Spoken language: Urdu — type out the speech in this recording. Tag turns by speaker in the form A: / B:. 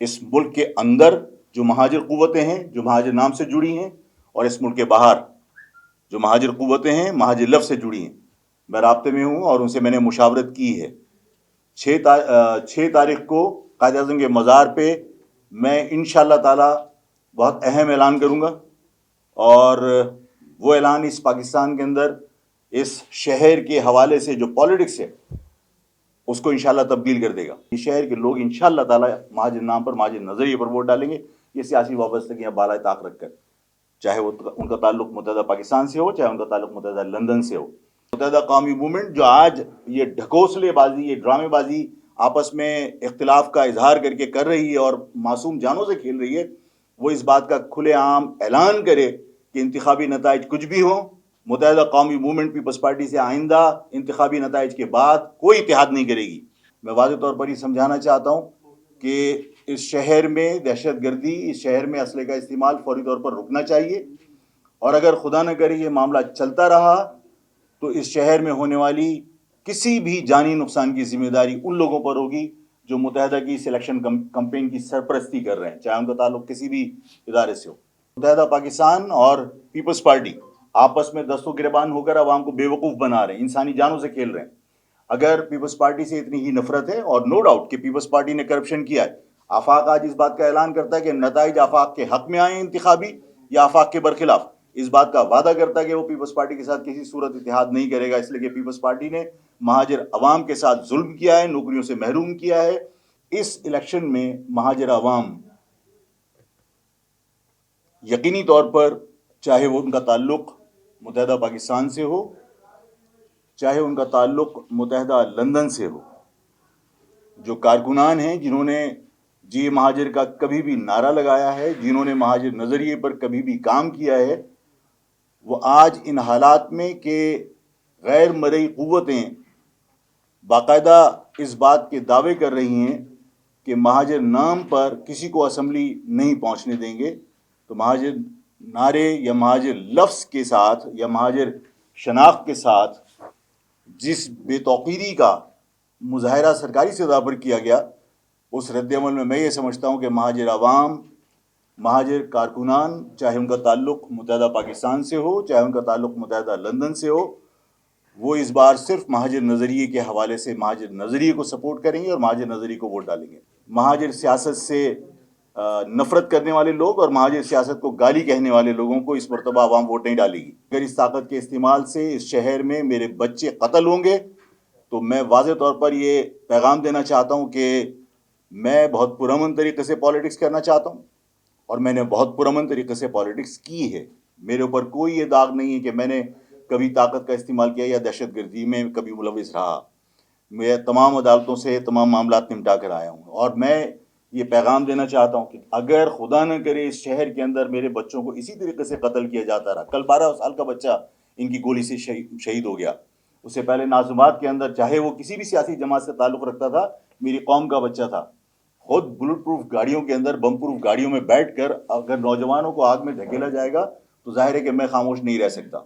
A: اس ملک کے اندر جو مہاجر قوتیں ہیں جو مہاجر نام سے جڑی ہیں، اور اس ملک کے باہر جو مہاجر قوتیں ہیں مہاجر لفظ سے جڑی ہیں، میں رابطے میں ہوں اور ان سے میں نے مشاورت کی ہے۔ 6 تاریخ کو قائد اعظم کے مزار پہ میں انشاءاللہ تعالی بہت اہم اعلان کروں گا، اور وہ اعلان اس پاکستان کے اندر اس شہر کے حوالے سے جو پالیٹکس ہے اس کو انشاءاللہ تبدیل کر دے گا۔ اس شہر کے لوگ انشاءاللہ تعالی مہاجر نام پر، مہاجر نظریے پر ووٹ ڈالیں گے، یہ سیاسی وابستگیاں بالائے طاق رکھ کر، چاہے وہ ان کا تعلق متحدہ پاکستان سے ہو، چاہے ان کا تعلق متحدہ لندن سے ہو۔ متحدہ قومی موومنٹ جو آج یہ ڈھکوسلے بازی، یہ ڈرامے بازی آپس میں اختلاف کا اظہار کر کے کر رہی ہے اور معصوم جانوں سے کھیل رہی ہے، وہ اس بات کا کھلے عام اعلان کرے کہ انتخابی نتائج کچھ بھی ہوں، متحدہ قومی موومنٹ پیپلز پارٹی سے آئندہ انتخابی نتائج کے بعد کوئی اتحاد نہیں کرے گی۔ میں واضح طور پر یہ سمجھانا چاہتا ہوں کہ اس شہر میں دہشت گردی، اس شہر میں اسلحے کا استعمال فوری طور پر رکنا چاہیے، اور اگر خدا نہ کرے یہ معاملہ چلتا رہا تو اس شہر میں ہونے والی کسی بھی جانی نقصان کی ذمہ داری ان لوگوں پر ہوگی جو متحدہ کی سلیکشن کمپین کی سرپرستی کر رہے ہیں، چاہے ان کا تعلق کسی بھی ادارے سے ہو۔ متحدہ پاکستان اور پیپلز پارٹی آپس میں دست و گریبان ہو کر عوام کو بے وقوف بنا رہے ہیں، انسانی جانوں سے کھیل رہے ہیں۔ اگر پیپلز پارٹی سے اتنی ہی نفرت ہے، اور نو ڈاؤٹ کہ پیپلز پارٹی نے کرپشن کیا ہے، آفاق آج اس بات کا اعلان کرتا ہے کہ نتائج آفاق کے حق میں آئے انتخابی یا آفاق کے برخلاف، اس بات کا وعدہ کرتا ہے کہ وہ پیپلز پارٹی کے ساتھ کسی صورت اتحاد نہیں کرے گا، اس لیے کہ پیپلز پارٹی نے مہاجر عوام کے ساتھ ظلم کیا ہے، نوکریوں سے محروم کیا ہے۔ اس الیکشن میں مہاجر عوام یقینی طور پر، چاہے وہ ان کا تعلق متحدہ پاکستان سے ہو، چاہے ان کا تعلق متحدہ لندن سے ہو، جو کارکنان ہیں جنہوں نے جی مہاجر کا کبھی بھی نعرہ لگایا ہے، جنہوں نے مہاجر نظریے پر کبھی بھی کام کیا ہے، وہ آج ان حالات میں کہ غیر مرئی قوتیں باقاعدہ اس بات کے دعوے کر رہی ہیں کہ مہاجر نام پر کسی کو اسمبلی نہیں پہنچنے دیں گے، تو مہاجر نعرے یا مہاجر لفظ کے ساتھ یا مہاجر شناخت کے ساتھ جس بے توقیری کا مظاہرہ سرکاری سطح پر کیا گیا، اس رد عمل میں یہ سمجھتا ہوں کہ مہاجر عوام، مہاجر کارکنان، چاہے ان کا تعلق متحدہ پاکستان سے ہو، چاہے ان کا تعلق متحدہ لندن سے ہو، وہ اس بار صرف مہاجر نظریے کے حوالے سے مہاجر نظریے کو سپورٹ کریں گے اور مہاجر نظریے کو ووٹ ڈالیں گے۔ مہاجر سیاست سے نفرت کرنے والے لوگ اور مہاجر سیاست کو گالی کہنے والے لوگوں کو اس مرتبہ عوام ووٹ نہیں ڈالے گی۔ اگر اس طاقت کے استعمال سے اس شہر میں میرے بچے قتل ہوں گے تو میں واضح طور پر یہ پیغام دینا چاہتا ہوں کہ میں بہت پرامن طریقے سے پالیٹکس کرنا چاہتا ہوں، اور میں نے بہت پرامن طریقے سے پالیٹکس کی ہے۔ میرے اوپر کوئی یہ داغ نہیں ہے کہ میں نے کبھی طاقت کا استعمال کیا یا دہشت گردی میں کبھی ملوث رہا۔ میں تمام عدالتوں سے تمام معاملات نمٹا کر آیا ہوں، اور میں یہ پیغام دینا چاہتا ہوں کہ اگر خدا نہ کرے اس شہر کے اندر میرے بچوں کو اسی طریقے سے قتل کیا جاتا رہا، کل 12 سال کا بچہ ان کی گولی سے شہید ہو گیا، اس سے پہلے نازمات کے اندر چاہے وہ کسی بھی سیاسی جماعت سے تعلق رکھتا تھا، میری قوم کا بچہ تھا، خود بلٹ پروف گاڑیوں کے اندر، بم پروف گاڑیوں میں بیٹھ کر اگر نوجوانوں کو آگ میں دھکیلا جائے گا تو ظاہر ہے کہ میں خاموش نہیں رہ سکتا۔